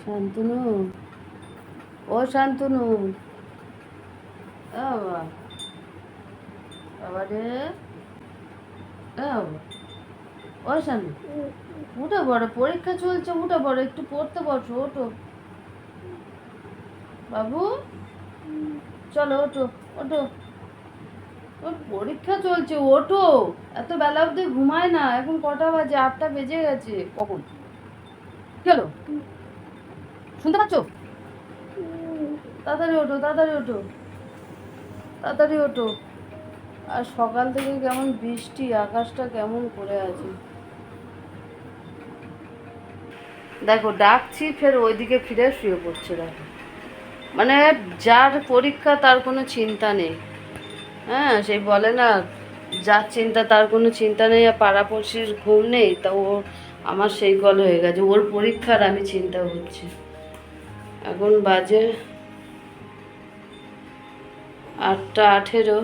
শান্তনু, ও শান্তনু, বাবা, বাবা রে, বাবা, ও শানু, উঠে পড়ো, পরীক্ষা চলছে, উঠে পড়ো, একটু পড়তে বসো, ওঠো বাবু, চলো ওঠো, ওঠো, ওর পরীক্ষা চলছে, ওঠো। এত বেলা অবধি ঘুমায় না, এখন কটা বাজে? 8টা বেজে গেছে। কখন চলো, শুনতে পাচ্ছ? তাড়াতাড়ি ওঠো, তাড়াতাড়ি ওঠো, তাড়াতাড়ি ওঠো। আর সকাল থেকে কেমন বৃষ্টি, আকাশটা কেমন করে আছে দেখো। ডাকছি, ফের ওইদিকে ফিরে শুয়ে পড়ছে। দেখো, মানে যার পরীক্ষা তার কোনো চিন্তা নেই। হ্যাঁ, সেই বলে না, যার চিন্তা তার কোনো চিন্তা নেই, আর পাড়াপড়শির ঘুম নেই। তা ও আমার সেই গল হয়ে গেছে, ওর পরীক্ষার আমি চিন্তা করছি। এখন বাজে 8টা 18,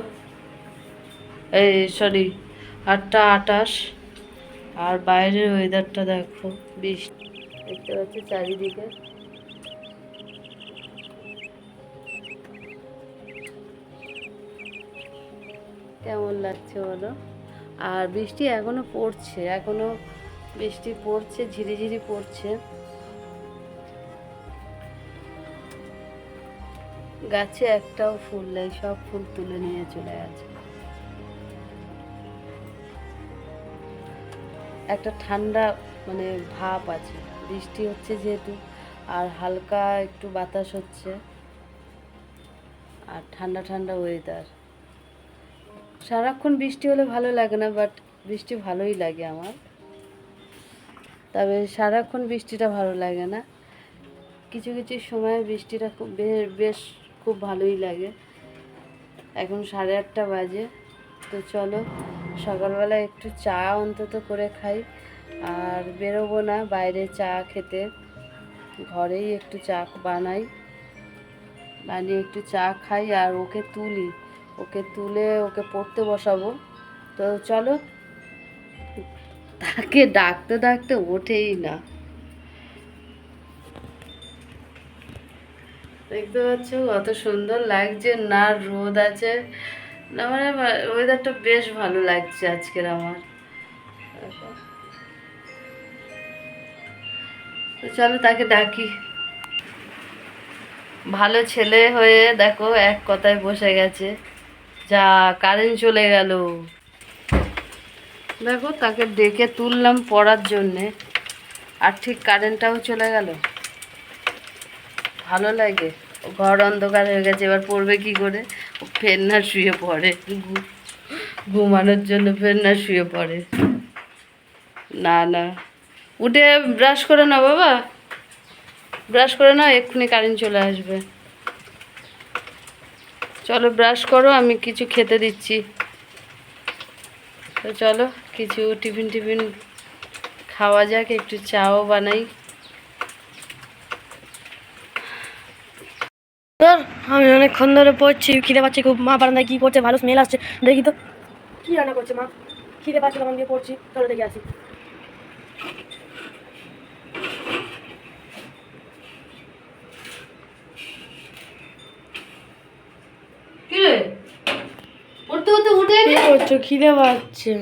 এই সরি 8টা 28। আর বাইরের ওয়েদারটা দেখো, বৃষ্টি দেখতে পাচ্ছি চারিদিকে। কেমন লাগছে বলো? আর বৃষ্টি এখনো পড়ছে, এখনো বৃষ্টি পড়ছে, ঝিরিঝিরি পড়ছে। গাছে একটাও ফুল নেই, সব ফুল তুলে নিয়ে চলে গেছে। একটা ঠান্ডা মানে ভাব আছে, বৃষ্টি হচ্ছে যেহেতু, আর হালকা একটু বাতাস হচ্ছে, আর ঠান্ডা ঠান্ডা ওয়েদার। সারাক্ষণ বৃষ্টি হলে ভালো লাগে না, বাট বৃষ্টি ভালোই লাগে আমার। তবে সারাক্ষণ বৃষ্টিটা ভালো লাগে না, কিছু কিছু সময় বৃষ্টিটা খুব বেশ খুব ভালোই লাগে। এখন 8:30 বাজে, তো চলো সকালবেলা একটু চা অন্তত করে খাই। আর বেরোবো না বাইরে চা খেতে, ঘরেই একটু চা বানিয়ে একটু চা খাই। আর ওকে তুলে ওকে পড়তে বসাবো। তো চলো, তাকে ডাকতে ডাকতে ওঠেই না। দেখতে পাচ্ছ কত সুন্দর লাগছে না, রোদ আছে না, মানে ওয়েদারটা বেশ ভালো লাগছে আজকের আমার। তো চলো তাকে ডাকি। ভালো ছেলে হয়ে দেখো এক কথায় বসে গেছে। যা, কারেন্ট চলে গেল। দেখো, তাকে ডেকে তুললাম পড়ার জন্যে, আর ঠিক কারেন্টটাও চলে গেল। ভালো লাগে? ঘর অন্ধকার হয়ে গেছে, এবার পড়বে কি করে? ফের না শুয়ে পড়ে, ঘুমানোর জন্য ফের না শুয়ে পড়ে। না না, উঠে ব্রাশ করে নাও বাবা, ব্রাশ করে নাও, এক্ষুনি কারেন্ট চলে আসবে। চলো ব্রাশ করো, আমি কিছু খেতে দিচ্ছি। তো চলো কিছু টিফিন খাওয়া যাক, একটু চাও বানাই। আমি অনেকক্ষণ ধরে পড়ছি, খিদে পাচ্ছি খুব। মা বারান্দায় কি করছে, ভালো স্মেল আসছে, দেখি তো কি রান্না করছে মা। খিদে পাচ্ছে তখন দিয়ে পড়ছি, চলো দেখে আসি। কিরে, পড়তে পড়তে উঠে কি করছো? খিদে পাচ্ছে।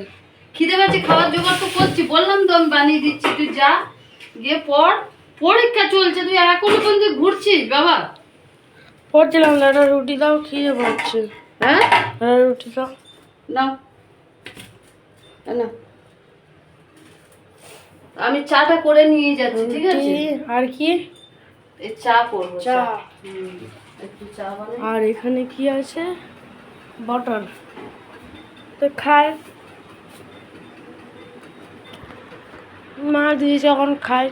খিদে পাচ্ছে, খাবার জোগাড় তো করছি, বললাম তো আমি বানিয়ে দিচ্ছি, তুই যা গিয়ে পড়। পরীক্ষা চলছে, তুই এখনো পর্যন্ত ঘুরছিস বাবা? পড়ছিলাম, একটা রুটি দাও, খিদে পাচ্ছে। হ্যাঁ, একটা রুটি দাও। নাও না, আমি চাটা করে নিয়ে যাচ্ছি, ঠিক আছে? আর কি? এই চা করবো, চা। একটু চা বানাই। আর এখানে কি আছে? বাটার। তো খায়, মা দিয়েছে এখন খায়।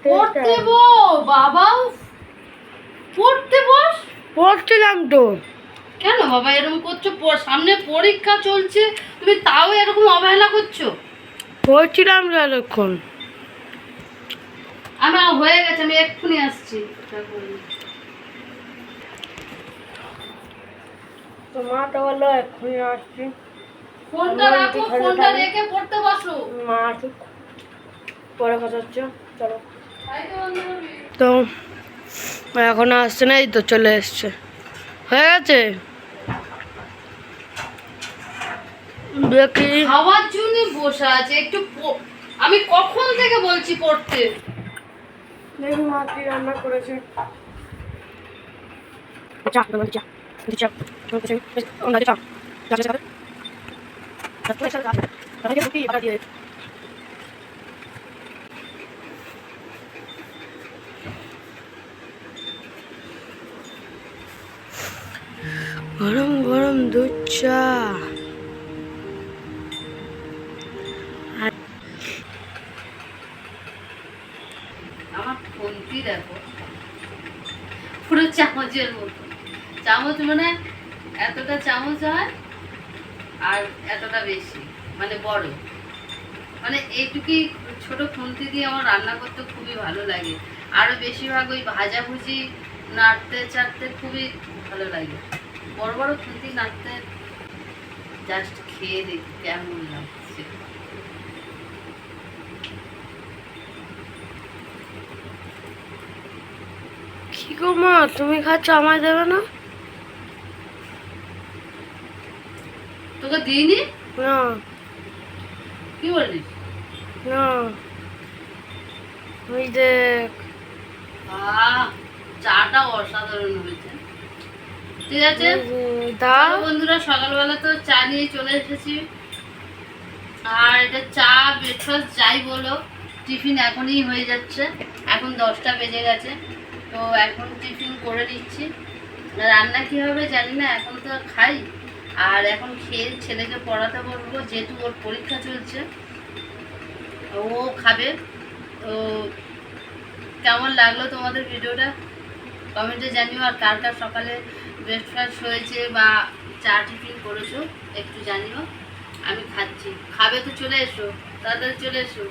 পড়তে বো বাবা, পড়তে বস। পড়ছিলাম তো। কেন বাবা এরকম করছো? সামনে পরীক্ষা চলছে, তুমি তাও এরকম অবহেলা করছো? পড়ছিলাম তো এতক্ষণ। আমার হয়ে গেছে, আমি এক্ষুনি আসছি। তো মা তো বললো এক্ষুনি আসছি। ফোনটা রাখো, ফোনটা রেখে পড়তে বসো। মা আসুক, পরে কথা হচ্ছে, চলো। তো এখন আসছে না, এই তো চলে এসছে। হয়ে গেছে দেখি। খাওয়ার জন্য বসে আছে, একটু আমি কখন থেকে বলছি পড়তে। দেখি মা কি রান্না করেছে। চা চা চা চা গরম গরম দুধ চা। আমার খুন্তি দেখো পুরো চামচের মতো, চামচ মানে এতটা চামচ হয় আর এতটা বেশি, মানে বড়, মানে এইটুকুই ছোট খুন্তি দিয়ে আমার রান্না করতে খুবই ভালো লাগে। আরও বেশিরভাগ ওই ভাজাভুজি নাড়তে চাড়তে খুবই ভালো লাগে। বড় বড় খুন্তি নাড়তে জাস্ট খেয়ে দেখি কেমন লাগছে। কি গো মা, তুমি খাচ্ছ, আমায় দেবে না? তোকে দিইনি? না কি বলিস? না, ওই দেখ। চাটা অসাধারণ হয়েছে। ঠিক আছে দাও। চলো বন্ধুরা, সকালবেলা তো চা নিয়ে চলে এসেছি। আর এটা চা ব্রেকফাস্ট যাই বলো, টিফিন এখনই হয়ে যাচ্ছে। এখন 10টা বেজে গেছে, তো এখন টিফিন করে নিচ্ছি। রান্না কী হবে জানি না, এখন তো খাই। আর এখন খেয়ে ছেলেকে পড়াতে বলবো, যেহেতু ওর পরীক্ষা চলছে, ও খাবে। তো কেমন লাগলো তোমাদের ভিডিওটা কমেন্টে জানিও। আর কার কার সকালে ব্রেকফাস্ট হয়েছে বা চা টিফিন করেছো একটু জানিও। আমি খাচ্ছি, খাবে তো চলে এসো, তাড়াতাড়ি চলে এসো।